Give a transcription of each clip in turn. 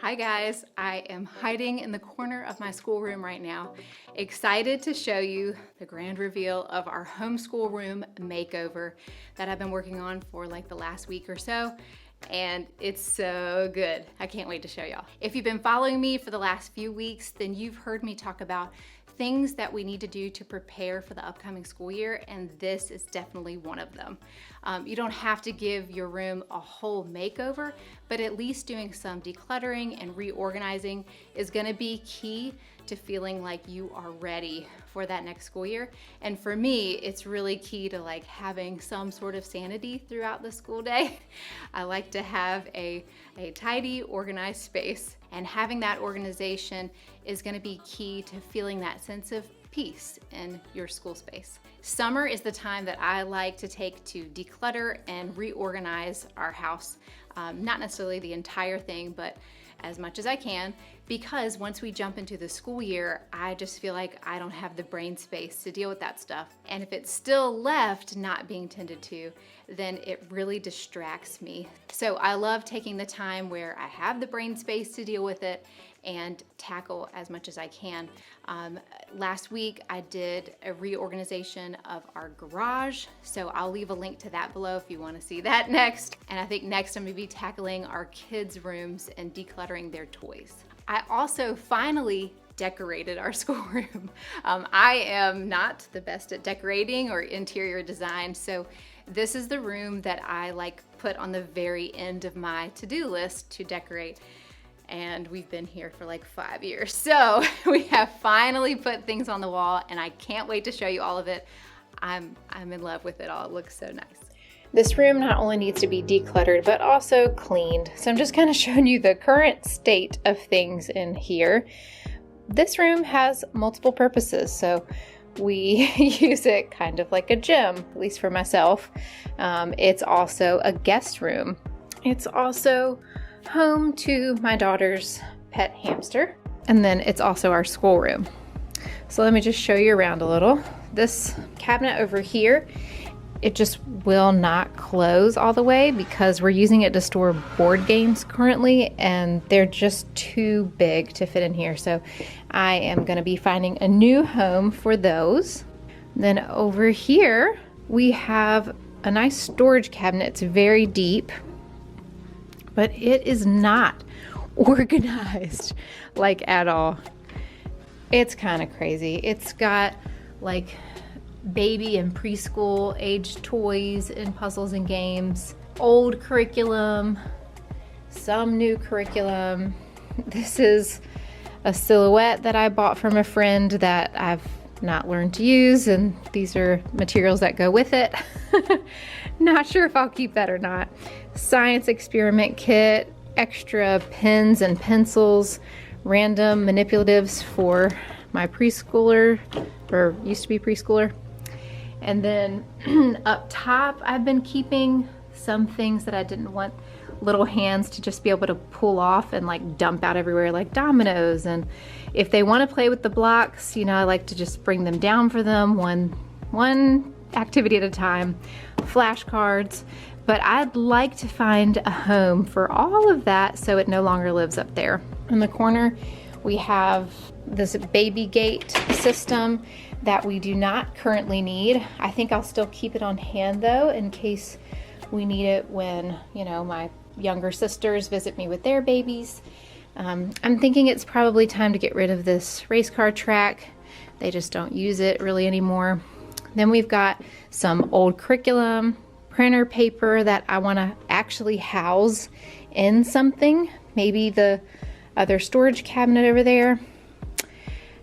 Hi guys, I am hiding in the corner of my schoolroom right now, excited to show you the grand reveal of our homeschool room makeover that I've been working on for like the last week or so, and it's so good. I can't wait to show y'all. If you've been following me for the last few weeks, then you've heard me talk about things that we need to do to prepare for the upcoming school year, and this is definitely one of them. You don't have to give your room a whole makeover, but at least doing some decluttering and reorganizing is gonna be key to feeling like you are ready for that next school year. And for me, it's really key to like having some sort of sanity throughout the school day. I like to have a tidy, organized space, and having that organization is gonna be key to feeling that sense of peace in your school space. Summer is the time that I like to take to declutter and reorganize our house. Not necessarily the entire thing, but as much as I can, because once we jump into the school year, I just feel like I don't have the brain space to deal with that stuff. And if it's still left not being tended to, then it really distracts me. So I love taking the time where I have the brain space to deal with it and tackle as much as I can. Last week I did a reorganization of our garage, so I'll leave a link to that below if you want to see that next. And I think next I'm going to be tackling our kids' rooms and decluttering their toys. I also finally decorated our schoolroom. I am not the best at decorating or interior design, so this is the room that I like put on the very end of my to-do list to decorate. And we've been here for like 5 years. So we have finally put things on the wall, and I can't wait to show you all of it. I'm in love with it all. It looks so nice. This room not only needs to be decluttered, but also cleaned. So I'm just kind of showing you the current state of things in here. This room has multiple purposes. So we use it kind of like a gym, at least for myself. It's also a guest room. It's also home to my daughter's pet hamster. And then it's also our schoolroom. So let me just show you around a little. This cabinet over here, it just will not close all the way because we're using it to store board games currently, and they're just too big to fit in here. So I am going to be finding a new home for those. Then over here, we have a nice storage cabinet. It's very deep, but it is not organized like at all. It's kind of crazy. It's got like baby and preschool age toys and puzzles and games, old curriculum, some new curriculum. This is a silhouette that I bought from a friend that I've not learned to use, and these are materials that go with it. Not sure if I'll keep that or not. Science experiment kit, extra pens and pencils, random manipulatives for my preschooler, or used to be preschooler. And then up top, I've been keeping some things that I didn't want little hands to just be able to pull off and like dump out everywhere, like dominoes. And if they want to play with the blocks, you know, I like to just bring them down for them one activity at a time. Flashcards. But I'd like to find a home for all of that so it no longer lives up there. In the corner, we have this baby gate system that we do not currently need. I think I'll still keep it on hand though, in case we need it when, you know, my younger sisters visit me with their babies. I'm thinking it's probably time to get rid of this race car track. They just don't use it really anymore. Then we've got some old curriculum, printer paper that I want to actually house in something, maybe the other storage cabinet over there.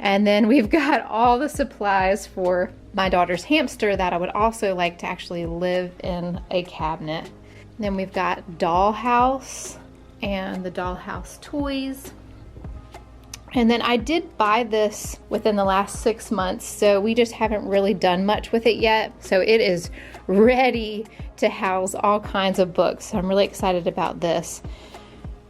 And then we've got all the supplies for my daughter's hamster that I would also like to actually live in a cabinet. Then we've got dollhouse and the dollhouse toys. And then I did buy this within the last 6 months, so we just haven't really done much with it yet. So it is ready to house all kinds of books. So I'm really excited about this.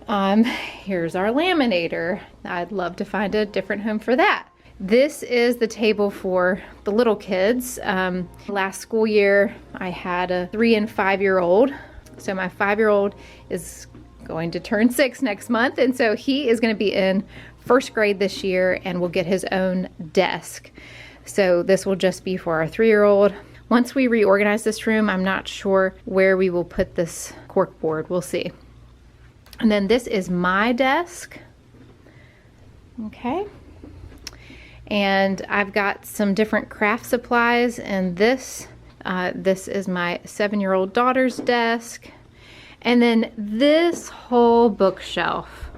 Here's our laminator. I'd love to find a different home for that. This is the table for the little kids. Last school year, I had a 3 and 5 year old. So my 5-year-old is going to turn 6 next month, and so he is going to be in first grade this year and will get his own desk. So this will just be for our 3-year-old. Once we reorganize this room, I'm not sure where we will put this cork board. We'll see. And then this is my desk. Okay. And I've got some different craft supplies, and this is my 7-year-old daughter's desk. And then this whole bookshelf,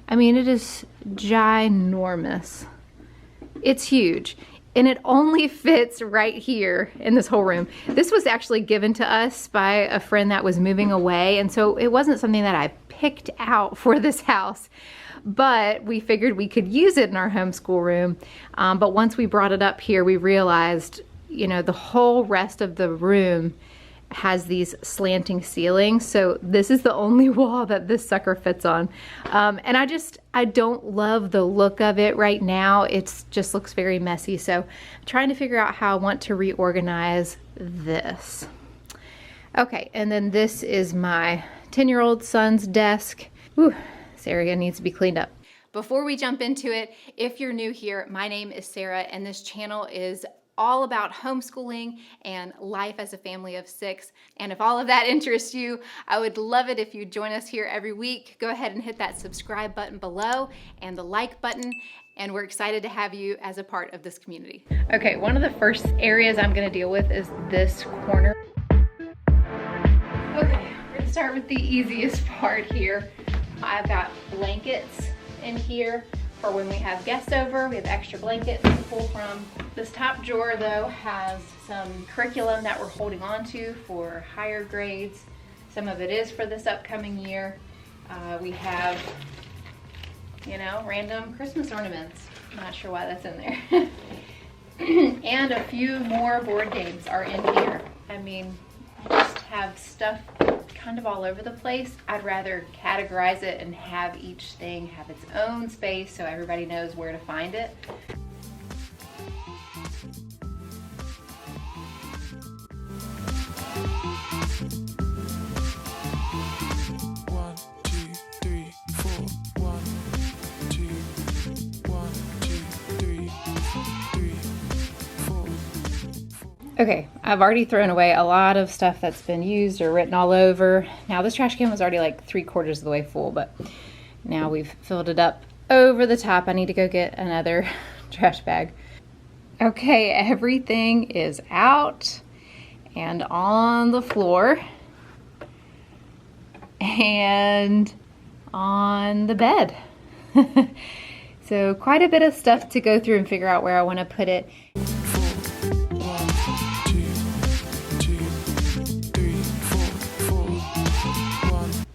I mean, it is ginormous. It's huge. And it only fits right here in this whole room. This was actually given to us by a friend that was moving away, and so it wasn't something that I picked out for this house. But we figured we could use it in our homeschool room. But once we brought it up here, we realized, you know, the whole rest of the room has these slanting ceilings. So this is the only wall that this sucker fits on. And I don't love the look of it right now. It just looks very messy. So I'm trying to figure out how I want to reorganize this. Okay, and then this is my 10-year-old son's desk. Whew. This area needs to be cleaned up. Before we jump into it, if you're new here, my name is Sarah, and this channel is all about homeschooling and life as a family of 6. And if all of that interests you, I would love it if you join us here every week. Go ahead and hit that subscribe button below and the like button, and we're excited to have you as a part of this community. Okay, one of the first areas I'm gonna deal with is this corner. Okay, we're gonna start with the easiest part here. I've got blankets in here for when we have guests over. We have extra blankets to pull from. This top drawer though has some curriculum that we're holding on to for higher grades. Some of it is for this upcoming year. We have, you know, random Christmas ornaments. I'm not sure why that's in there. And a few more board games are in here. I mean, just have stuff kind of all over the place. I'd rather categorize it and have each thing have its own space so everybody knows where to find it. Okay, I've already thrown away a lot of stuff that's been used or written all over. Now this trash can was already like 3/4 of the way full, but now we've filled it up over the top. I need to go get another trash bag. Okay, everything is out and on the floor and on the bed. So quite a bit of stuff to go through and figure out where I want to put it.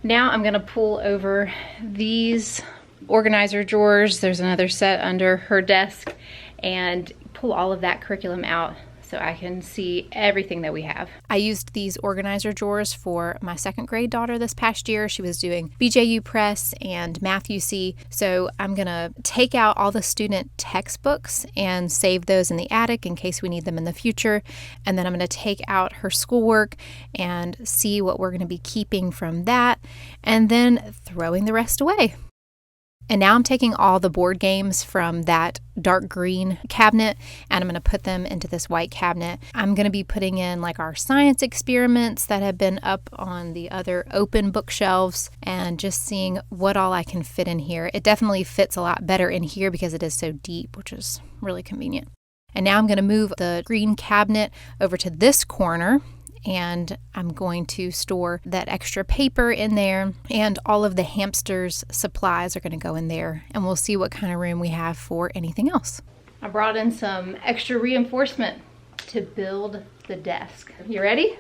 Now I'm going to pull over these organizer drawers. There's another set under her desk, and pull all of that curriculum out so I can see everything that we have. I used these organizer drawers for my 2nd grade daughter this past year. She was doing BJU Press and Math UC. So I'm gonna take out all the student textbooks and save those in the attic in case we need them in the future. And then I'm gonna take out her schoolwork and see what we're gonna be keeping from that, and then throwing the rest away. And now I'm taking all the board games from that dark green cabinet and I'm going to put them into this white cabinet. I'm going to be putting in like our science experiments that have been up on the other open bookshelves and just seeing what all I can fit in here. It definitely fits a lot better in here because it is so deep, which is really convenient. And now I'm going to move the green cabinet over to this corner, and I'm going to store that extra paper in there, and all of the hamster's supplies are going to go in there, and we'll see what kind of room we have for anything else. I brought in some extra reinforcement to build the desk. You ready?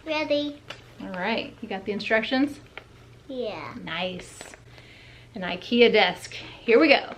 Ready. All right, you got the instructions? Yeah. Nice. An IKEA desk. Here we go.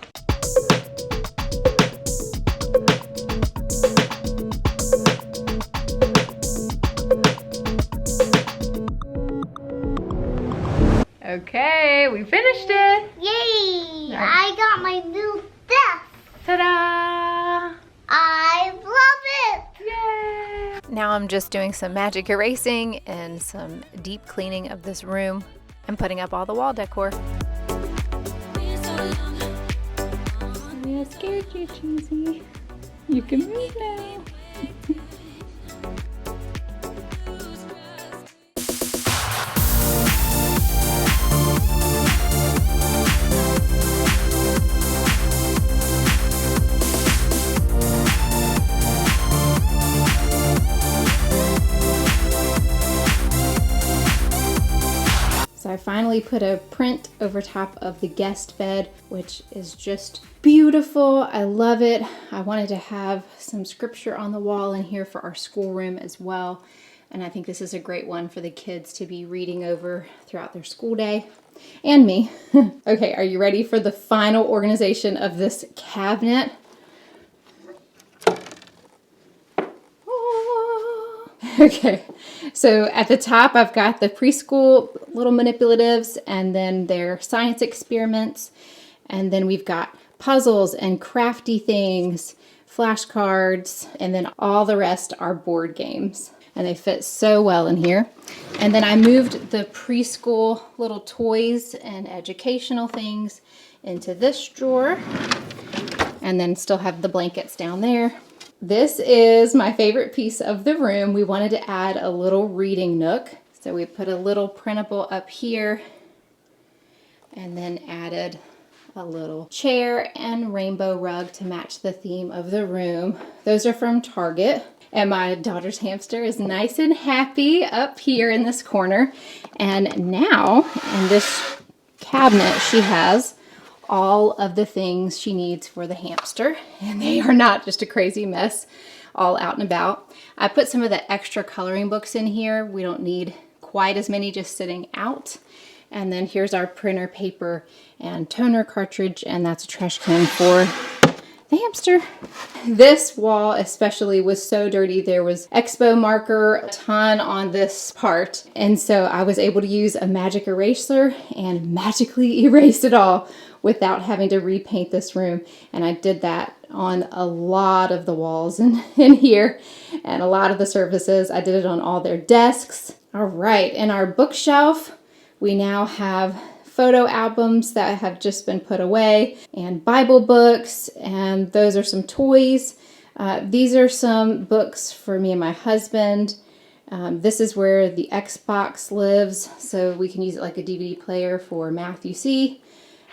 Okay, we finished it. Yay! I got my new desk. Ta-da! I love it. Yay! Now I'm just doing some magic erasing and some deep cleaning of this room. and putting up all the wall decor. I scared you, Cheesy. You can move now. So I finally put a print over top of the guest bed, which is just beautiful. I love it. I wanted to have some scripture on the wall in here for our schoolroom as well. And I think this is a great one for the kids to be reading over throughout their school day. And me. Okay, are you ready for the final organization of this cabinet? Okay, so at the top I've got the preschool little manipulatives and then their science experiments. And then we've got puzzles and crafty things, flashcards, and then all the rest are board games. And they fit so well in here. And then I moved the preschool little toys and educational things into this drawer. And then still have the blankets down there. This is my favorite piece of the room. We wanted to add a little reading nook. So we put a little printable up here and then added a little chair and rainbow rug to match the theme of the room. Those are from Target. And my daughter's hamster is nice and happy up here in this corner. And now in this cabinet, she has all of the things she needs for the hamster. And they are not just a crazy mess all out and about. I put some of the extra coloring books in here. We don't need quite as many just sitting out. And then here's our printer paper and toner cartridge, and that's a trash can for the hamster. This wall especially was so dirty. There was Expo marker a ton on this part. And so I was able to use a magic eraser and magically erase it all without having to repaint this room. And I did that on a lot of the walls in here and a lot of the surfaces. I did it on all their desks. All right, in our bookshelf, we now have photo albums that have just been put away and Bible books, and those are some toys. These are some books for me and my husband. This is where the Xbox lives, so we can use it like a DVD player for Matthew C.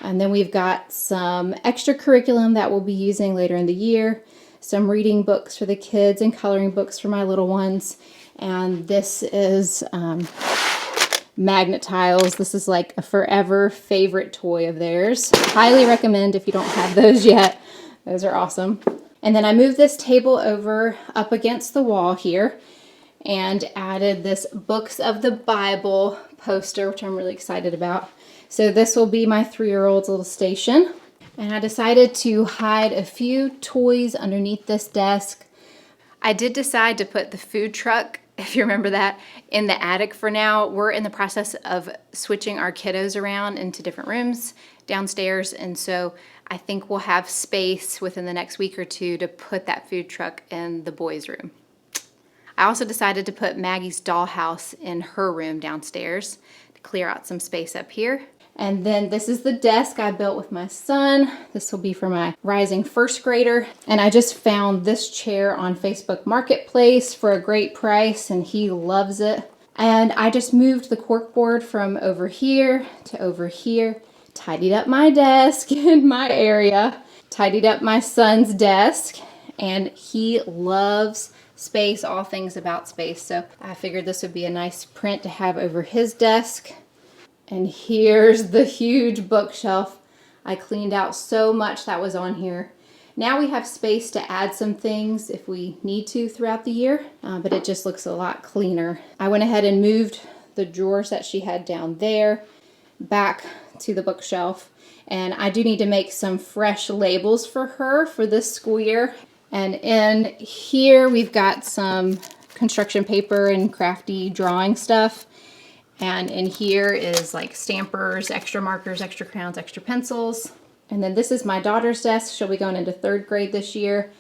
And then we've got some extra curriculum that we'll be using later in the year, some reading books for the kids and coloring books for my little ones. And this is magnet tiles. This is like a forever favorite toy of theirs. Highly recommend if you don't have those yet. Those are awesome. And then I moved this table over up against the wall here and added this Books of the Bible poster, which I'm really excited about. So this will be my 3-year-old's little station. And I decided to hide a few toys underneath this desk. I did decide to put the food truck, if you remember that, in the attic for now. We're in the process of switching our kiddos around into different rooms downstairs. And so I think we'll have space within the next week or two to put that food truck in the boys' room. I also decided to put Maggie's dollhouse in her room downstairs to clear out some space up here. And then this is the desk I built with my son. This will be for my rising first grader. And I just found this chair on Facebook Marketplace for a great price, and he loves it. And I just moved the corkboard from over here to over here, tidied up my desk in my area, tidied up my son's desk, and he loves space, all things about space. So I figured this would be a nice print to have over his desk. And here's the huge bookshelf. I cleaned out so much that was on here. Now we have space to add some things if we need to throughout the year, but it just looks a lot cleaner. I went ahead and moved the drawers that she had down there back to the bookshelf. And I do need to make some fresh labels for her for this school year. And in here we've got some construction paper and crafty drawing stuff. And in here is like stampers, extra markers, extra crayons, extra pencils. And then this is my daughter's desk. She'll be going into 3rd grade this year.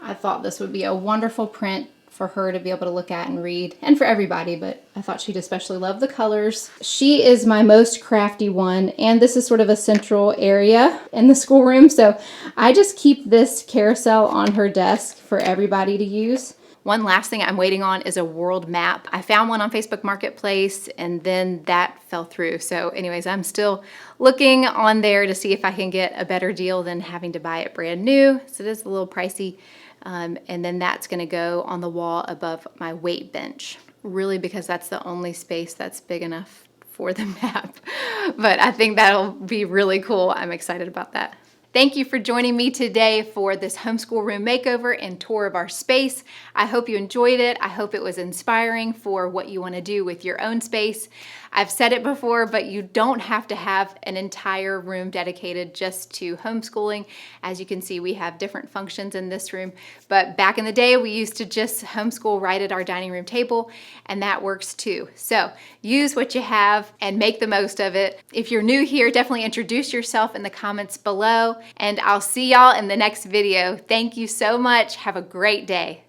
I thought this would be a wonderful print for her to be able to look at and read, and for everybody, but I thought she'd especially love the colors. She is my most crafty one, and this is sort of a central area in the schoolroom, so I just keep this carousel on her desk for everybody to use. One last thing I'm waiting on is a world map. I found one on Facebook Marketplace and then that fell through. So anyways, I'm still looking on there to see if I can get a better deal than having to buy it brand new. So it is a little pricey. And then that's gonna go on the wall above my weight bench. Really, because that's the only space that's big enough for the map. But I think that'll be really cool. I'm excited about that. Thank you for joining me today for this homeschool room makeover and tour of our space. I hope you enjoyed it. I hope it was inspiring for what you want to do with your own space. I've said it before, but you don't have to have an entire room dedicated just to homeschooling. As you can see, we have different functions in this room, but back in the day, we used to just homeschool right at our dining room table, and that works too. So use what you have and make the most of it. If you're new here, definitely introduce yourself in the comments below, and I'll see y'all in the next video. Thank you so much. Have a great day.